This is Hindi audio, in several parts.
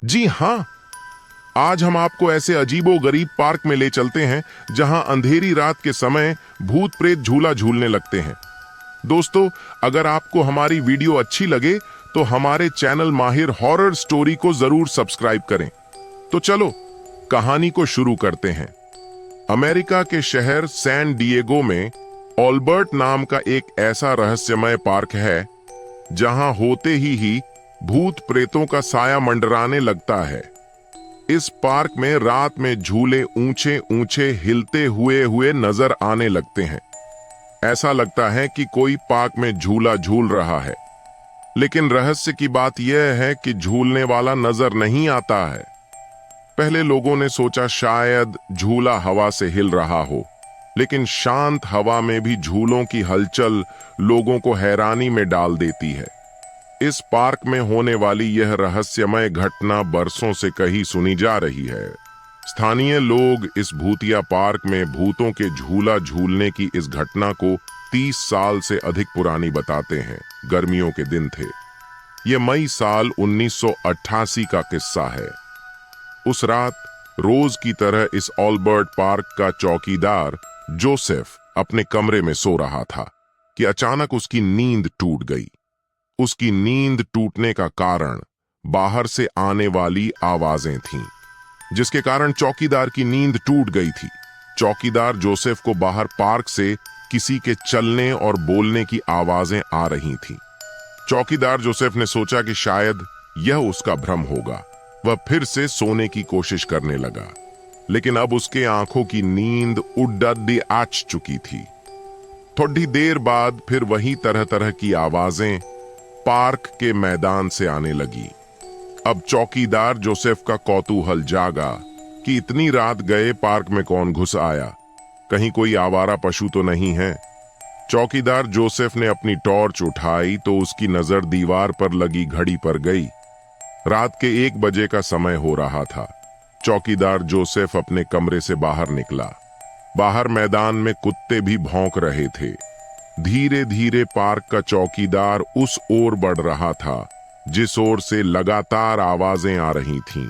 जी हाँ, आज हम आपको ऐसे अजीबो गरीब पार्क में ले चलते हैं जहां अंधेरी रात के समय भूत प्रेत झूला झूलने लगते हैं। दोस्तों, अगर आपको हमारी वीडियो अच्छी लगे तो हमारे चैनल माहिर हॉरर स्टोरी को जरूर सब्सक्राइब करें। तो चलो कहानी को शुरू करते हैं। अमेरिका के शहर सैन डिएगो में ऑल्बर्ट नाम का एक ऐसा रहस्यमय पार्क है जहां होते ही भूत प्रेतों का साया मंडराने लगता है। इस पार्क में रात में झूले ऊंचे ऊंचे हिलते हुए हुए नजर आने लगते हैं। ऐसा लगता है कि कोई पार्क में झूला झूल रहा है, लेकिन रहस्य की बात यह है कि झूलने वाला नजर नहीं आता है। पहले लोगों ने सोचा शायद झूला हवा से हिल रहा हो, लेकिन शांत हवा में भी झूलों की हलचल लोगों को हैरानी में डाल देती है। इस पार्क में होने वाली यह रहस्यमय घटना बरसों से कहीं सुनी जा रही है। स्थानीय लोग इस भूतिया पार्क में भूतों के झूला झूलने की इस घटना को 30 साल से अधिक पुरानी बताते हैं। गर्मियों के दिन थे। यह मई साल 1988 का किस्सा है। उस रात रोज की तरह इस ऑल्बर्ट पार्क का चौकीदार जोसेफ अपने कमरे में सो रहा था कि अचानक उसकी नींद टूट गई। उसकी नींद टूटने का कारण बाहर से आने वाली आवाजें थीं, जिसके कारण चौकीदार की नींद टूट गई थी। चौकीदार जोसेफ को बाहर पार्क से किसी के चलने और बोलने की आवाजें आ रही थीं। चौकीदार जोसेफ ने सोचा कि शायद यह उसका भ्रम होगा। वह फिर से सोने की कोशिश करने लगा, लेकिन अब उसके आंखों की नींद उड़ाधी आच चुकी थी। थोड़ी देर बाद फिर वही तरह तरह की आवाजें पार्क के मैदान से आने लगी। अब चौकीदार जोसेफ का कौतूहल जागा कि इतनी रात गए पार्क में कौन घुस आया, कहीं कोई आवारा पशु तो नहीं है। चौकीदार जोसेफ ने अपनी टॉर्च उठाई तो उसकी नजर दीवार पर लगी घड़ी पर गई। रात के 1 बजे का समय हो रहा था। चौकीदार जोसेफ अपने कमरे से बाहर निकला। बाहर मैदान में कुत्ते भी भौंक रहे थे। धीरे धीरे पार्क का चौकीदार उस ओर बढ़ रहा था जिस ओर से लगातार आवाजें आ रही थीं।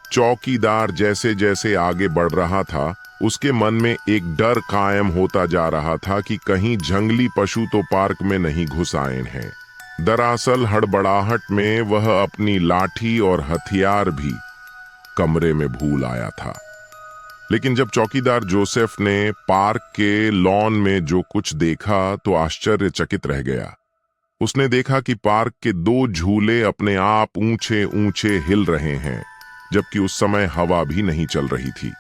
चौकीदार जैसे जैसे आगे बढ़ रहा था, उसके मन में एक डर कायम होता जा रहा था कि कहीं जंगली पशु तो पार्क में नहीं घुस आए हैं। दरअसल हड़बड़ाहट में वह अपनी लाठी और हथियार भी कमरे में भूल आया था। लेकिन जब चौकीदार जोसेफ ने पार्क के लॉन में जो कुछ देखा तो आश्चर्यचकित रह गया। उसने देखा कि पार्क के 2 झूले अपने आप ऊंचे ऊंचे हिल रहे हैं, जबकि उस समय हवा भी नहीं चल रही थी।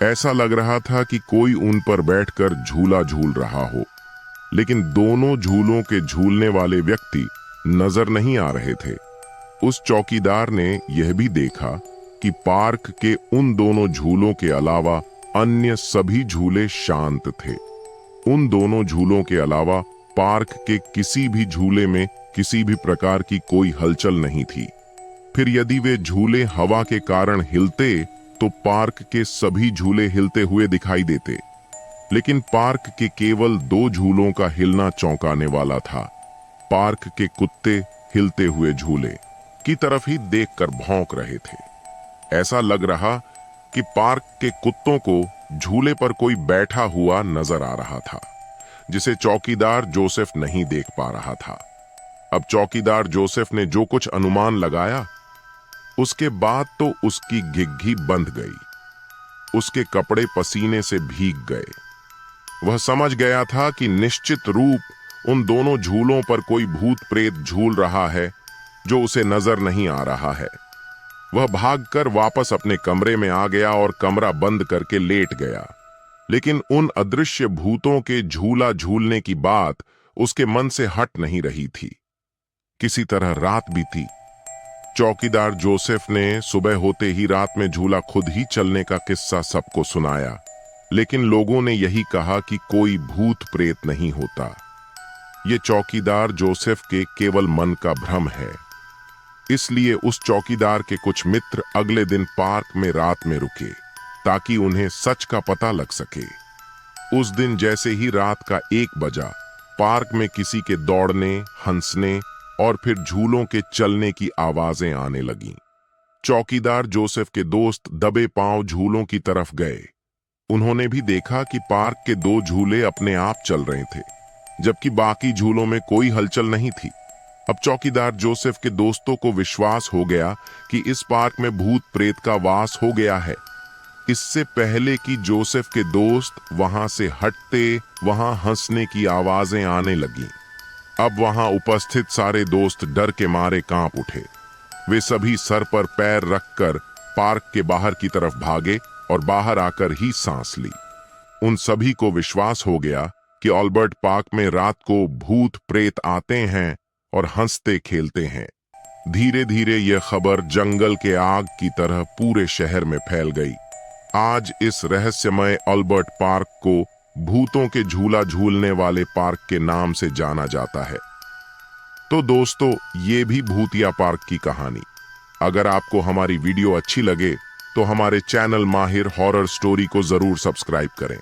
ऐसा लग रहा था कि कोई उन पर बैठकर झूला झूल रहा हो, लेकिन दोनों झूलों के झूलने वाले व्यक्ति नजर नहीं आ रहे थे। उस चौकीदार ने यह भी देखा कि पार्क के उन दोनों झूलों के अलावा अन्य सभी झूले शांत थे। उन दोनों झूलों के अलावा पार्क के किसी भी झूले में किसी भी प्रकार की कोई हलचल नहीं थी। फिर यदि वे झूले हवा के कारण हिलते तो पार्क के सभी झूले हिलते हुए दिखाई देते, लेकिन पार्क के केवल 2 झूलों का हिलना चौंकाने वाला था। पार्क के कुत्ते हिलते हुए झूले की तरफ ही देखकर भौंक रहे थे। ऐसा लग रहा कि पार्क के कुत्तों को झूले पर कोई बैठा हुआ नजर आ रहा था, जिसे चौकीदार जोसेफ नहीं देख पा रहा था। अब चौकीदार जोसेफ ने जो कुछ अनुमान लगाया, उसके बाद तो उसकी घिघी बंध गई। उसके कपड़े पसीने से भीग गए। वह समझ गया था कि निश्चित रूप उन दोनों झूलों पर कोई भूत प्रेत झूल रहा है जो उसे नजर नहीं आ रहा है। वह भागकर वापस अपने कमरे में आ गया और कमरा बंद करके लेट गया। लेकिन उन अदृश्य भूतों के झूला झूलने की बात उसके मन से हट नहीं रही थी। किसी तरह रात बीती। चौकीदार जोसेफ ने सुबह होते ही रात में झूला खुद ही चलने का किस्सा सबको सुनाया, लेकिन लोगों ने यही कहा कि कोई भूत प्रेत नहीं होता। ये चौकीदार जोसेफ के केवल मन का भ्रम है। इसलिए उस चौकीदार के कुछ मित्र अगले दिन पार्क में रात में रुके ताकि उन्हें सच का पता लग सके। उस दिन जैसे ही रात का 1 बजा, पार्क में किसी के दौड़ने, हंसने और फिर झूलों के चलने की आवाजें आने लगीं। चौकीदार जोसेफ के दोस्त दबे पांव झूलों की तरफ गए। उन्होंने भी देखा कि पार्क के 2 झूले अपने आप चल रहे थे, जबकि बाकी झूलों में कोई हलचल नहीं थी। अब चौकीदार जोसेफ के दोस्तों को विश्वास हो गया कि इस पार्क में भूत प्रेत का वास हो गया है। इससे पहले कि जोसेफ के दोस्त वहां से हटते, वहां हंसने की आवाजें आने लगीं। अब वहां उपस्थित सारे दोस्त डर के मारे कांप उठे। वे सभी सर पर पैर रखकर पार्क के बाहर की तरफ भागे और बाहर आकर ही सांस ली। उन सभी को विश्वास हो गया कि अल्बर्ट पार्क में रात को भूत प्रेत आते हैं और हंसते खेलते हैं। धीरे धीरे यह खबर जंगल के आग की तरह पूरे शहर में फैल गई। आज इस रहस्यमय अल्बर्ट पार्क को भूतों के झूला झूलने वाले पार्क के नाम से जाना जाता है। तो दोस्तों, ये भी भूतिया पार्क की कहानी। अगर आपको हमारी वीडियो अच्छी लगे तो हमारे चैनल माहिर हॉरर स्टोरी को जरूर सब्सक्राइब करें।